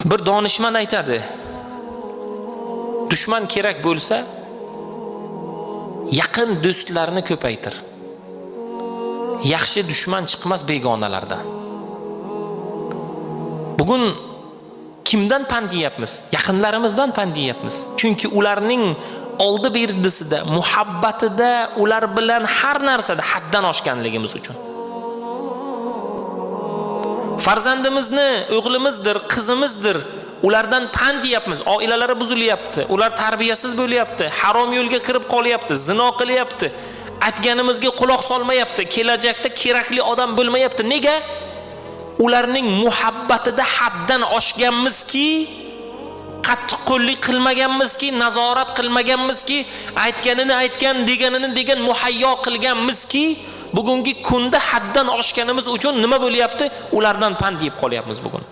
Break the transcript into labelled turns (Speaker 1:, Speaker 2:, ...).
Speaker 1: Bir donishmand aytadi, dushman kerak bo'lsa, yaqin do'stlarni ko'paytir. Yaxshi dushman chiqmas begonalardan. Bugun kimdan pand yeyapmiz? Yaqinlarimizdan pand yeyapmiz. Chunki ularning oldi berdisida, muhabbatida, ular bilan har narsada haddan oshganligimiz uchun. Farzandimizni, o'g'limizdir, qizimizdir, ulardan pand yeyapmiz. Oilalari buzilyapti, ular tarbiyasiz bo'lyapti, harom yo'lga kirib qolyapti, zino qilyapti. Aytganimizga quloq solmayapti, kelajakda kerakli odam bo'lmayapti. Nega? Ularning muhabbatida haddan oshganmizki, qattiqqo'llik qilmaganmizki, nazorat qilmaganmizki, aytganini aytgan, deganini degan muhayyo qilganmizki, bugungi kunda haddan oshganimiz uchun nima bo'lyapti? Ulardan pand yeb qolyapmiz bugun.